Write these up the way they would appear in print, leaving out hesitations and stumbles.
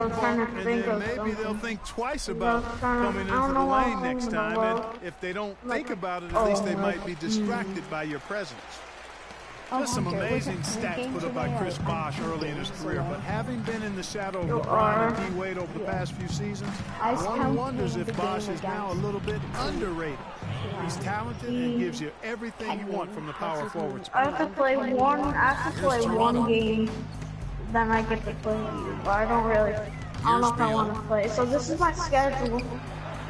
I'm trying to And think then of maybe something. they'll think twice I about was coming I into don't the know what lane I'm next thinking time. And about. if they don't Like, think about it, at least they might be like, distracted by your presence. Oh, Just some Hunter, was it amazing stats game put up by today? Chris I'm Bosh early in his games career, today. but having been in the shadow of You LeBron are. and D-Wade over the past few seasons, I was one wonders counting if the Bosh game is now a against little bit underrated. He's talented and gives you everything you want from the power forward I spot. have to play one game, then I get to play you, but I don't know if I want to play. So this is my schedule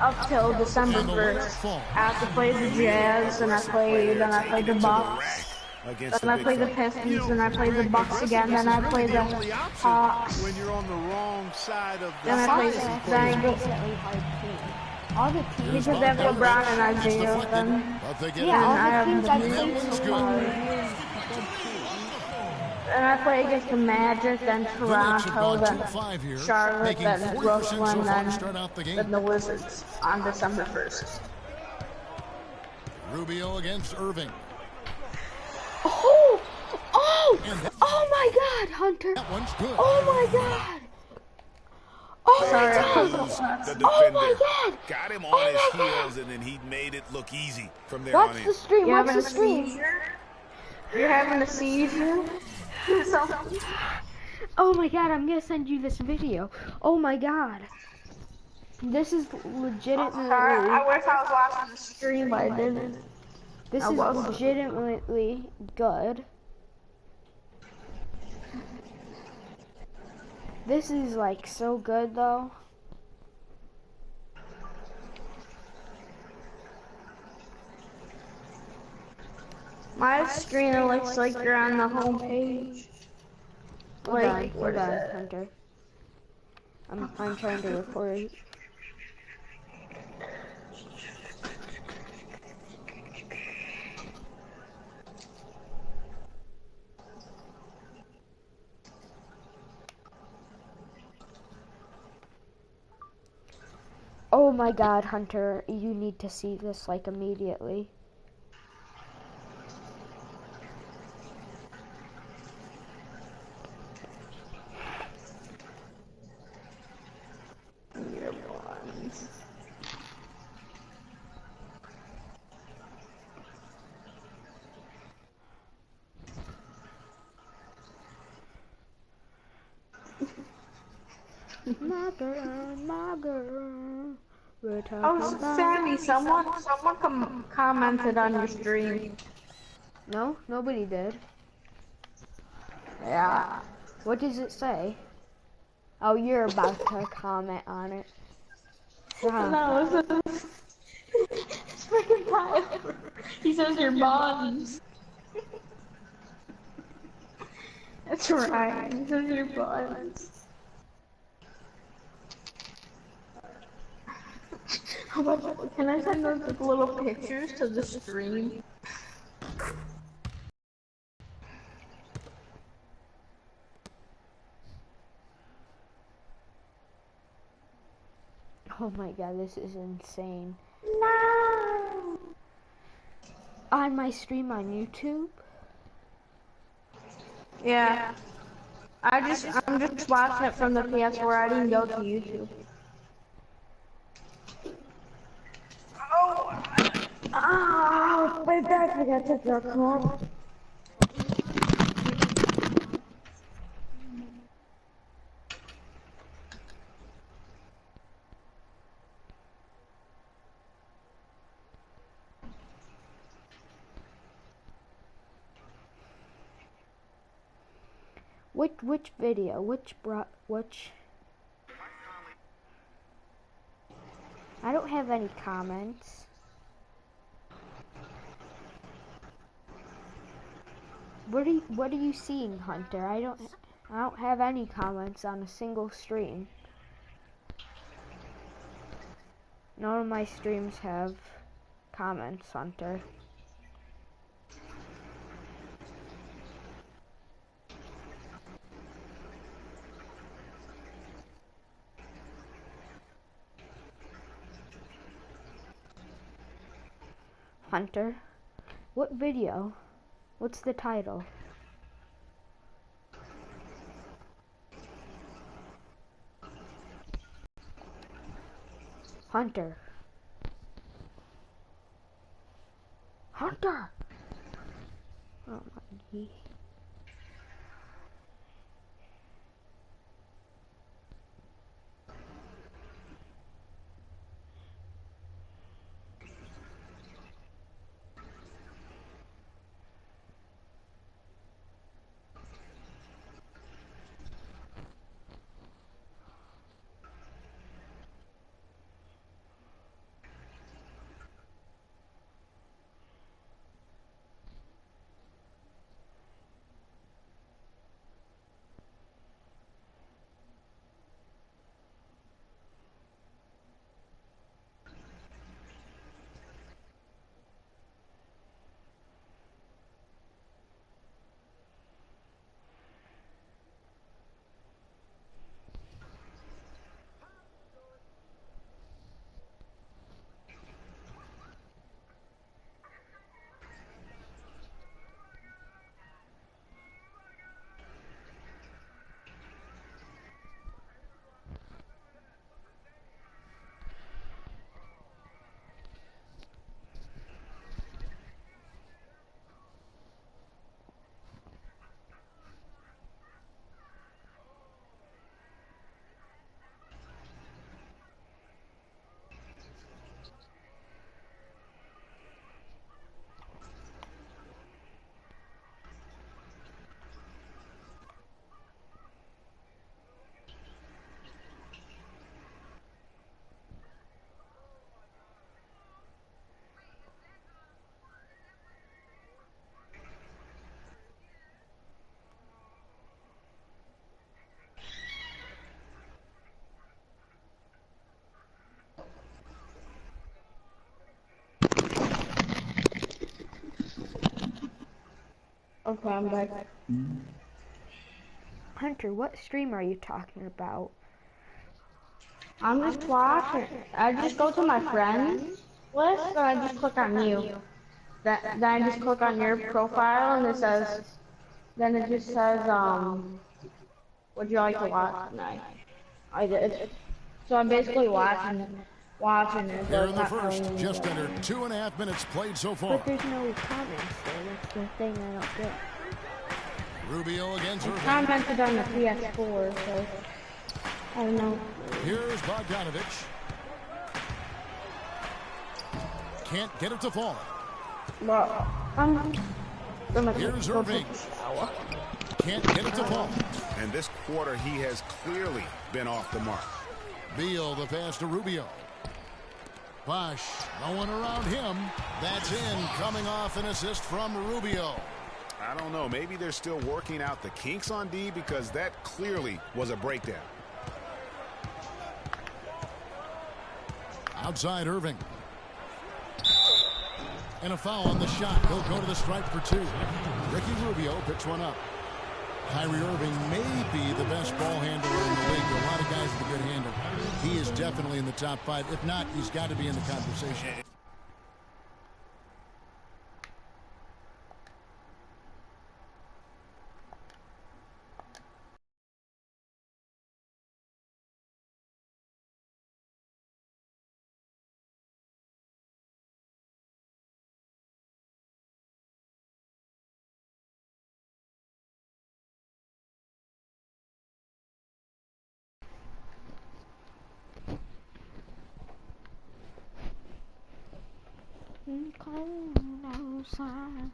up till December 1st. I have to play the Jazz, then I play the Bucks, then I play the Pistons, then I play the Bucks again, then I play the Hawks, When you're on the wrong side of the then I play, season. then I go, All the teams, because they have LeBron and Isaiah, then, yeah, all I the have teams the I Knicks. played so far are really good teams. And I play against the Magic, then Toronto, then Charlotte, then Brooklyn, then the Wizards on December 1st. Rubio against Irving. Oh! Oh my God, Hunter! That one's good. Oh my God! Oh Sorry, my I God! couldn't. Oh my God! Got him Oh on his my God! heels, and then he made it look easy from there on Watch in. the stream. You Watch having the a stream. seizure? You're having a seizure? Oh my God! I'm gonna send you this video. Oh my God! This is legitimately. Sorry, I wish I was watching the stream, but I didn't. This is legitimately good. This is like so good though. My screen looks like you're on the home page. Like, Hold on, Hunter. I'm trying to record. Oh my God, Hunter, you need to see this like immediately. My girl, we're talking about... Sammy, someone commented on your stream. No, nobody did. Yeah. What does it say? Oh, you're about to comment on it. No, it's freaking Tyler. He says your buns. That's right. He says your buns. Can I send those like, little pictures to the stream? Oh my God, this is insane. No. On my stream on YouTube? Yeah. I'm just watching it from the PS4. I didn't go to YouTube. Oh, my bad. I got to drop home. Which video? Which? I don't have any comments. What are you seeing, Hunter? I don't have any comments on a single stream. None of my streams have comments, Hunter. Hunter, what video? What's the title? Hunter. Hunter! Oh my knee. Okay, I'm back. Hunter, what stream are you talking about? I'm just watching. I just go to my friends list and I just click on you. Then I just click on your profile and it says, then it just says, would you like to watch tonight? I did. So I'm basically watching it, Here but in the not first, telling you just that. under 2.5 minutes played so far. But there's no comments there. That's the thing I don't get. Rubio against Irving. Commented on the PS4, so I don't know. Here's Bogdanovich. Can't get it to fall. Well, Here's Irving. Can't get it to fall. And this quarter, he has clearly been off the mark. Beal, the pass to Rubio. Bosch, no one around him. That's in, coming off an assist from Rubio. I don't know. Maybe they're still working out the kinks on D because that clearly was a breakdown. Outside Irving. And a foul on the shot. He'll go to the stripe for two. Ricky Rubio picks one up. Kyrie Irving may be the best ball handler in the league. There are a lot of guys with a good handle. He is definitely in the top five. If not, he's got to be in the conversation. Cold outside.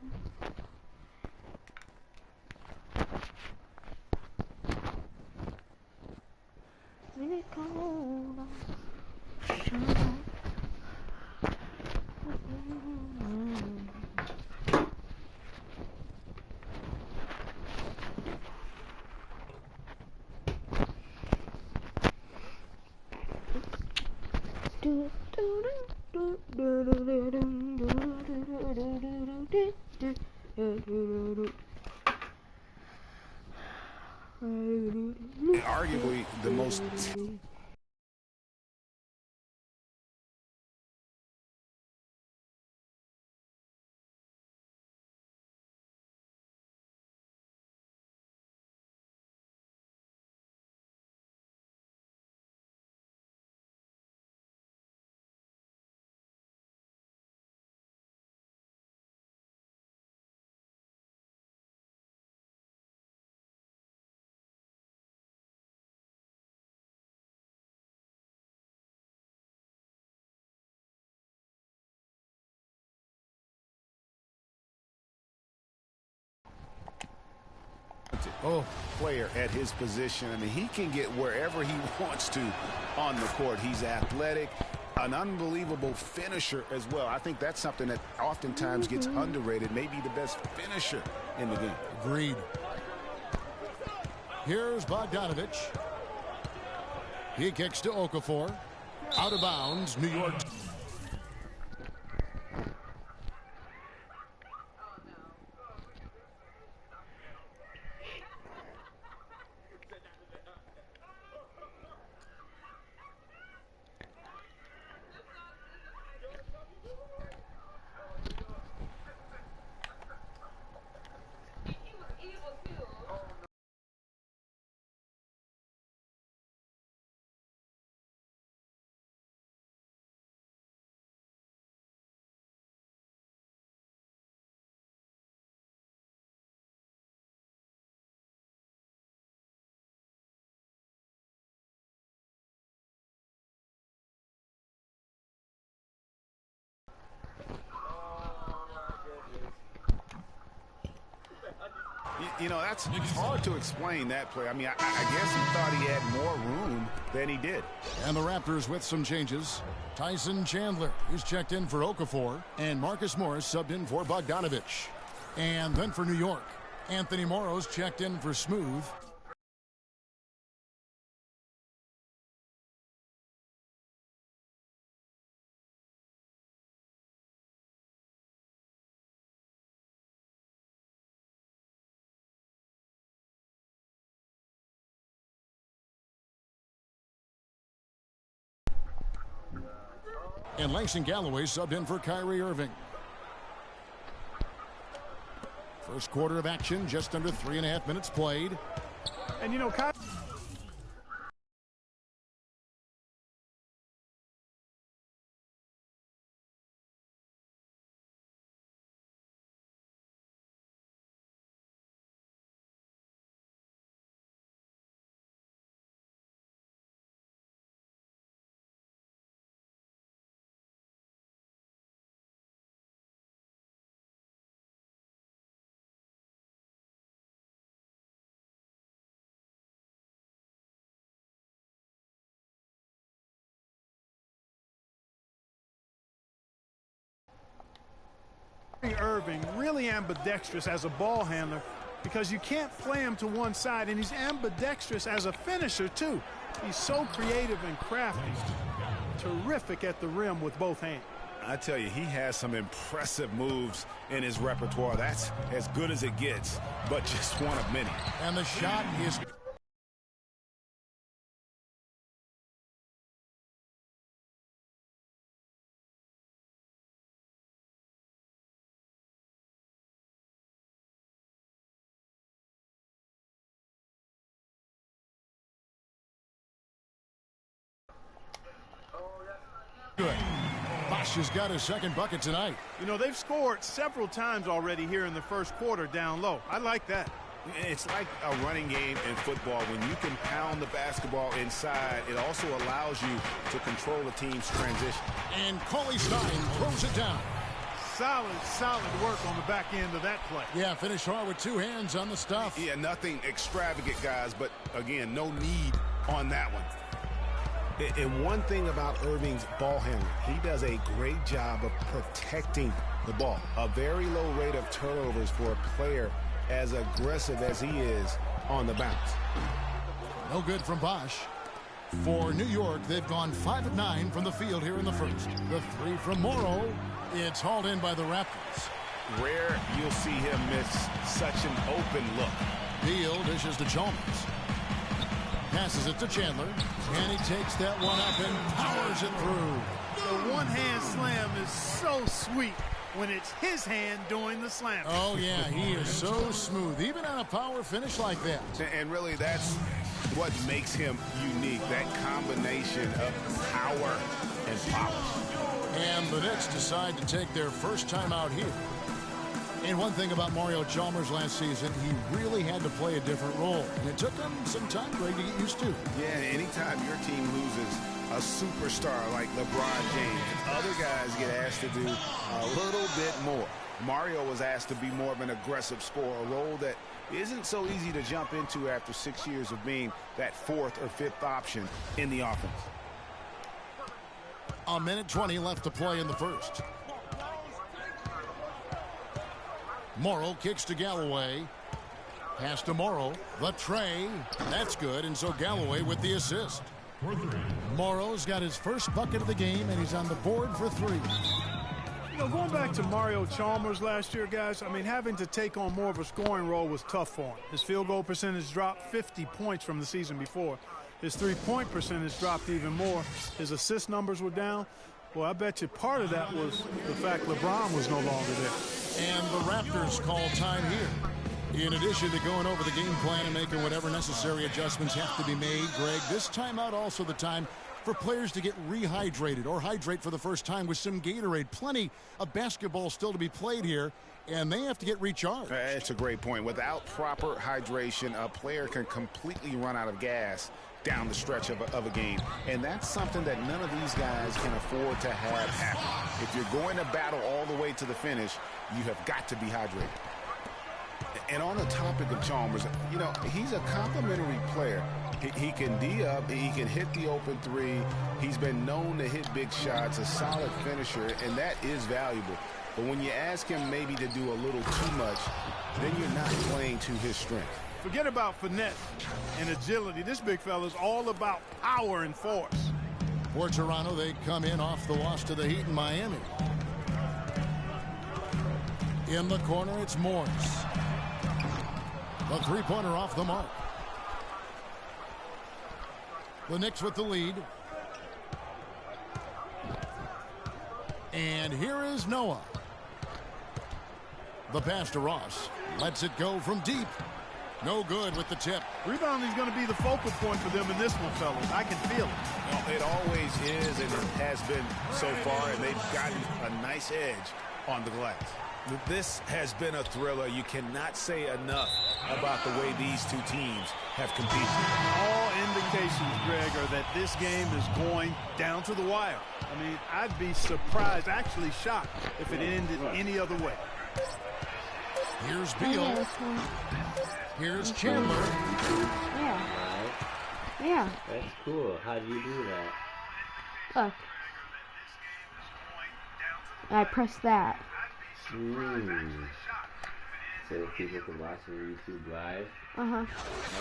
Really cold outside. Arguably the most player at his position. I mean, he can get wherever he wants to on the court. He's athletic, an unbelievable finisher as well. I think that's something that oftentimes gets underrated. Maybe the best finisher in the game. Agreed. Here's Bogdanovich. He kicks to Okafor. Out of bounds, New York. You know, that's hard to explain that play. I mean, I guess he thought he had more room than he did. And the Raptors with some changes. Tyson Chandler is checked in for Okafor, and Marcus Morris subbed in for Bogdanovich. And then for New York, Anthony Morrow's checked in for Smooth. And Langston Galloway subbed in for Kyrie Irving. First quarter of action, just under 3.5 minutes played. And, you know, Irving really ambidextrous as a ball handler because you can't play him to one side, and he's ambidextrous as a finisher too. He's so creative and crafty. Terrific at the rim with both hands. I tell you, he has some impressive moves in his repertoire. That's as good as it gets, but just one of many. And the shot is... good. Bosch has got his second bucket tonight. You know, they've scored several times already here in the first quarter down low. I like that. It's like a running game in football. When you can pound the basketball inside, it also allows you to control the team's transition. And Cauley Stein throws it down. Solid work on the back end of that play. Yeah, finish hard with two hands on the stuff. Yeah, nothing extravagant, guys, but again, no need on that one. And one thing about Irving's ball handling, he does a great job of protecting the ball. A very low rate of turnovers for a player as aggressive as he is on the bounce. No good from Bosch. For New York, they've gone 5 of 9 from the field here in the first. The three from Morrow, it's hauled in by the Raptors. Rare you'll see him miss such an open look. Beal dishes to Chalmers. Passes it to Chandler, and he takes that one up and powers it through. The one-hand slam is so sweet when it's his hand doing the slam. Oh, yeah, he is so smooth, even on a power finish like that. And really, that's what makes him unique, that combination of power and polish. And the Knicks decide to take their first time out here. And one thing about Mario Chalmers last season, he really had to play a different role. And it took him some time, Greg, to get used to. Yeah, anytime your team loses a superstar like LeBron James, other guys get asked to do a little bit more. Mario was asked to be more of an aggressive scorer, a role that isn't so easy to jump into after 6 years of being that fourth or fifth option in the offense. A minute 20 left to play in the first. Morrow kicks to Galloway. Pass to Morrow. The tray. That's good, and so Galloway with the assist. Morrow's got his first bucket of the game, and he's on the board for 3. You know, going back to Mario Chalmers last year, guys, I mean, having to take on more of a scoring role was tough for him. His field goal percentage dropped 50 points from the season before. His three-point percentage dropped even more. His assist numbers were down. Well, I bet you part of that was the fact LeBron was no longer there. And the Raptors call time here. In addition to going over the game plan and making whatever necessary adjustments have to be made, Greg, this timeout also the time for players to get rehydrated or hydrate for the first time with some Gatorade. Plenty of basketball still to be played here, and they have to get recharged. It's a great point. Without proper hydration, a player can completely run out of gas down the stretch of a game. And that's something that none of these guys can afford to have happen. If you're going to battle all the way to the finish, you have got to be hydrated. And on the topic of Chalmers, you know, he's a complimentary player. He can D up, he can hit the open three. He's been known to hit big shots, a solid finisher, and that is valuable. But when you ask him maybe to do a little too much, then you're not playing to his strength. Forget about finesse and agility. This big fella's all about power and force. For Toronto, they come in off the loss to the Heat in Miami. In the corner, it's Morris. The three-pointer off the mark. The Knicks with the lead. And here is Noah. The pass to Ross. Lets it go from deep. No good with the tip. Rebounding is going to be the focal point for them in this one, fellas. I can feel it. Well, it always is, and it has been so far, and they've gotten a nice edge on the glass. This has been a thriller. You cannot say enough about the way these two teams have competed. All indications, Greg, are that this game is going down to the wire. I mean, I'd be surprised, actually shocked, if it ended any other way. Here's Beal. Here's Chandler. Yeah. Yeah. That's cool. How do you do that? Look. I press that. So people can watch on YouTube live. It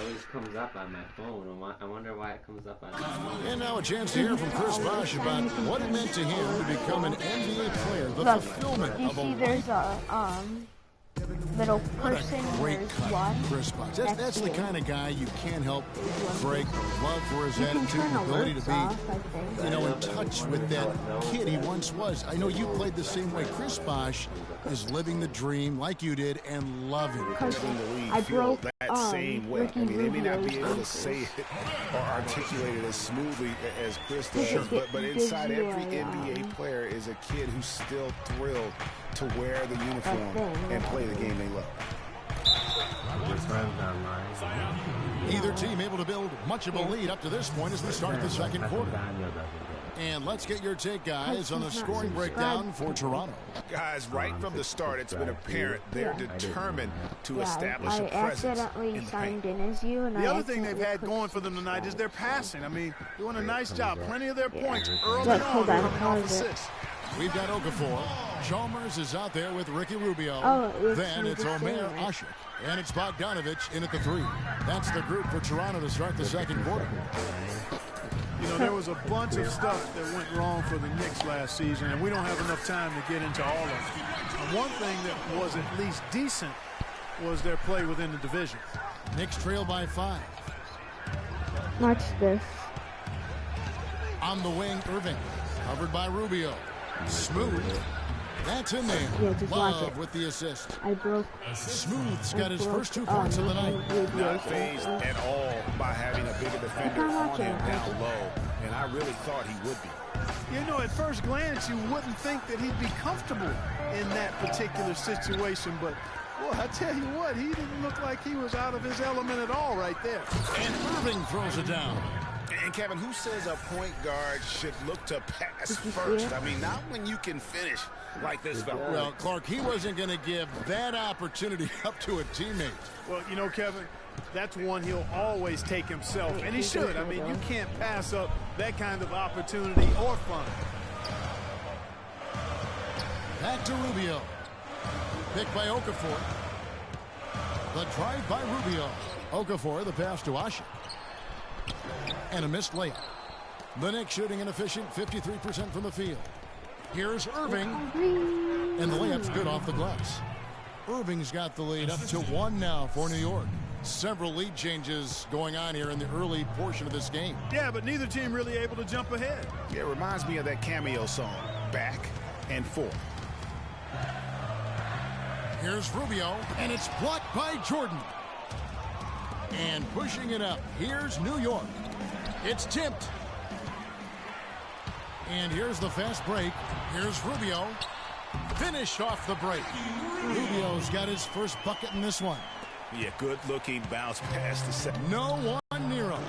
always comes up on my phone. I wonder why it comes up on my phone. And now a chance to hear from Chris Bosh about what it meant to him to become an NBA player. The Look, fulfillment you of see a there's a little person. great There's cut, one. Chris Bosh. That's the kind of guy you can't help Greg love for his You can attitude turn and ability to alerts be, off, I think. you know, in touch with that kid he once was. I know you played the same way. Chris Bosh is living the dream like you did and loving it. Because In the league I feel broke that same way. Ricky I mean, they may not be Rubio's able to ankle. say it or articulate it as smoothly as Chris does, It but gives inside you every a, NBA player is a kid who's still thrilled to wear the uniform thing, and play the game they love. Either team able to build much of a lead up to this point as we start the second quarter. And let's get your take, guys, on the scoring breakdown for Toronto. Guys, right from the start, it's been apparent they're determined to establish I a presence accidentally in the paint. signed in as you, and The I other thing they've had accidentally going for them tonight is their passing. I mean, doing a nice job. Plenty of their points early Look, on hold on, coming how off is it? assists. We've got Okafor. Chalmers is out there with Ricky Rubio. Oh, it's then it's the Omer same, right? Ashik. And it's Bogdanovich in at the 3. That's the group for Toronto to start the second quarter. You know, there was a bunch of stuff that went wrong for the Knicks last season, and we don't have enough time to get into all of it. And one thing that was at least decent was their play within the division. Knicks trail by 5. Watch this. On the wing, Irving. Covered by Rubio. Smooth. That's in there. Yeah, just watch Love it. with the assist. I broke. Smooth's got his first 2 points of the night. Not phased at all by having a bigger defender on him down low, and I really thought he would be. You know, at first glance, you wouldn't think that he'd be comfortable in that particular situation, but, boy, I tell you what, he didn't look like he was out of his element at all right there. And Irving throws it down. And, Kevin, who says a point guard should look to pass Did you see first? it? I mean, not when you can finish. like this fella. Well, Clark, he wasn't going to give that opportunity up to a teammate. Well, you know, Kevin, that's one he'll always take himself, and he should. I mean, you can't pass up that kind of opportunity or fun. Back to Rubio. Picked by Okafor. The drive by Rubio. Okafor, the pass to Asha. And a missed layup. The Knicks shooting an efficient 53% from the field. Here's Irving. And the layup's good off the glass. Irving's got the lead up to 1 now for New York. Several lead changes going on here in the early portion of this game. Yeah, but neither team really able to jump ahead. Yeah, it reminds me of that cameo song, Back and Forth. Here's Rubio, and it's blocked by Jordan. And pushing it up, here's New York. It's tipped. And here's the fast break. Here's Rubio. Finished off the break. Rubio's got his first bucket in this one. Yeah, good-looking bounce pass to set. No one near him.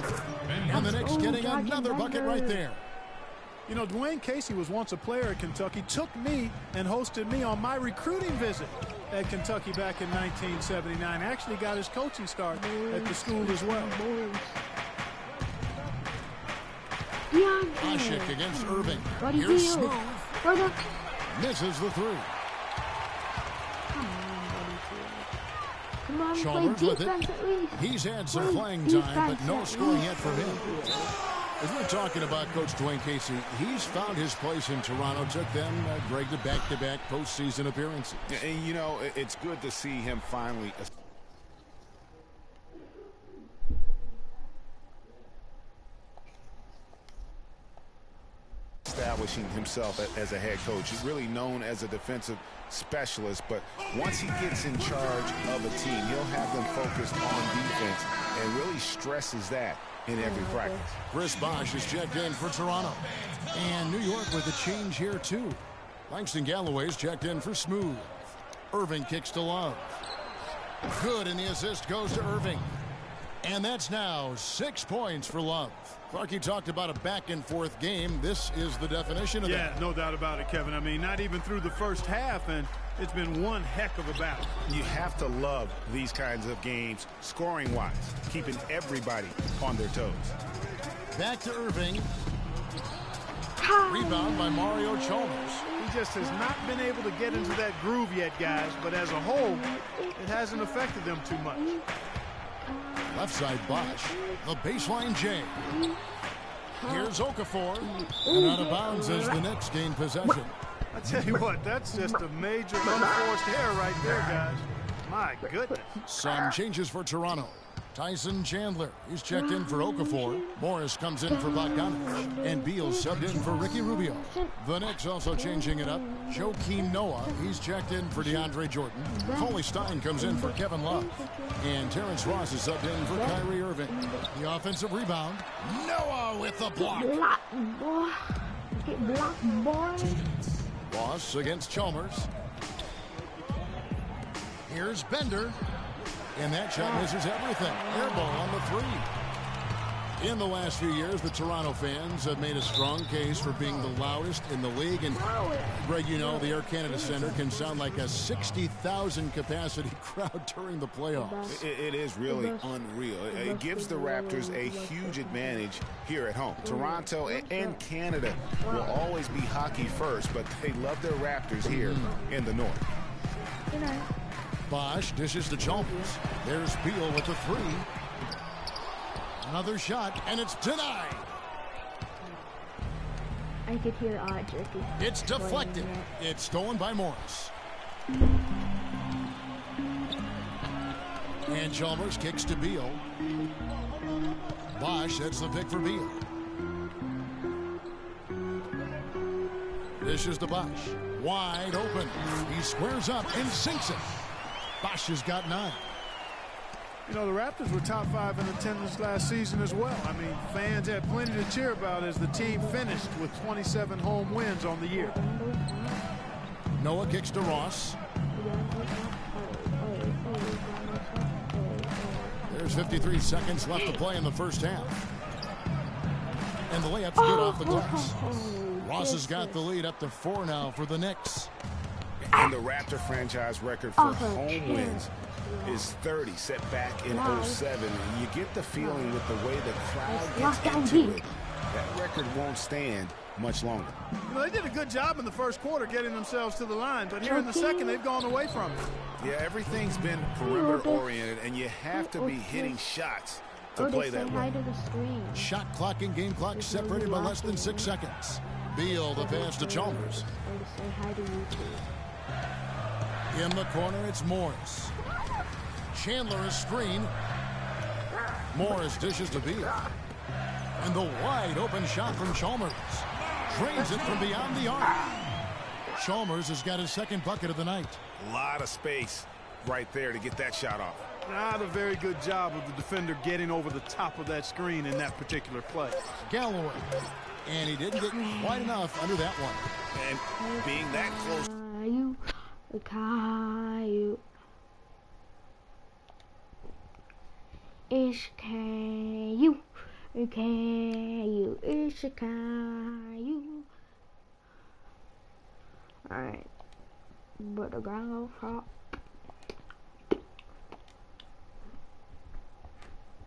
And the Knicks getting another bucket right there. You know, Dwayne Casey was once a player at Kentucky, took me and hosted me on my recruiting visit at Kentucky back in 1979. Actually got his coaching start at the school as well. Ashik against Irving. Here's Smooth. Misses the three. Come on, Chalmers play with it. defense at least. He's had some Play playing time, but defense no at scoring least. yet from him. As we're talking about Coach Dwayne Casey, he's found his place in Toronto. Took them, Greg, to back-to-back postseason appearances. And, you know, it's good to see him finally establishing himself as a head coach. He's really known as a defensive specialist, but once he gets in charge of a team, he'll have them focused on defense and really stresses that in every practice. Chris Bosh is checked in for Toronto. And New York with a change here, too. Langston Galloway's checked in for Smooth. Irving kicks to Love. Good, and the assist goes to Irving. And that's now 6 points for Love. Clarky talked about a back-and-forth game. This is the definition of that. Yeah, no doubt about it, Kevin. I mean, not even through the first half, and it's been one heck of a battle. You have to love these kinds of games, scoring-wise, keeping everybody on their toes. Back to Irving. Rebound by Mario Chalmers. He just has not been able to get into that groove yet, guys, but as a whole, it hasn't affected them too much. Left side Bosh. The baseline J. Here's Okafor. And out of bounds as the Knicks gain possession. I tell you what, that's just a major unforced error right there, guys. My goodness. Some changes for Toronto. Tyson Chandler, he's checked in for Okafor. Morris comes in for Bogdanovich. And Beal subbed in for Ricky Rubio. The Knicks also changing it up. Joakim Noah, he's checked in for DeAndre Jordan. Coley Stein comes in for Kevin Love. And Terrence Ross is subbed in for Kyrie Irving. The offensive rebound. Noah with the block. Block, boy. Get blocked, boy. Ross against Chalmers. Here's Bender. And that shot misses everything. Air ball on the three. In the last few years, the Toronto fans have made a strong case for being the loudest in the league. And, Greg, you know, the Air Canada Center can sound like a 60,000 capacity crowd during the playoffs. It is really unreal. It gives the Raptors a huge advantage here at home. Toronto and Canada will always be hockey first, but they love their Raptors here in the North. Bosh dishes to Chalmers. There's Beal with the three. Another shot, and it's denied. I could hear Jerky. It's deflected. It's stolen by Morris. And Chalmers kicks to Beal. Bosh sets the pick for Beal. Dishes to Bosh. Wide open. He squares up and sinks it. Bosh has got 9. You know, the Raptors were top 5 in attendance last season as well. I mean, fans had plenty to cheer about as the team finished with 27 home wins on the year. Noah kicks to Ross. There's 53 seconds left to play in the first half. And the layup's good off the glass. Ross has got the lead up to 4 now for the Knicks. And the Raptor franchise record for home wins is 30, set back in 07. And you get the feeling with the way the crowd gets into it, that record won't stand much longer. Well, they did a good job in the first quarter getting themselves to the line, but here in the second, they've gone away from it. Yeah, everything's been perimeter-oriented, and you have to be hitting shots to play that way. Shot clock and game clock separated by less than 6 seconds. Beal, the pass to Chalmers. In the corner, it's Morris. Chandler is screen. Morris dishes to Beal. And the wide open shot from Chalmers. Drains it from beyond the arc. Chalmers has got his second bucket of the night. A lot of space right there to get that shot off. Not a very good job of the defender getting over the top of that screen in that particular play. Galloway. And he didn't get quite enough under that one. And being that close. Alright. But the ground go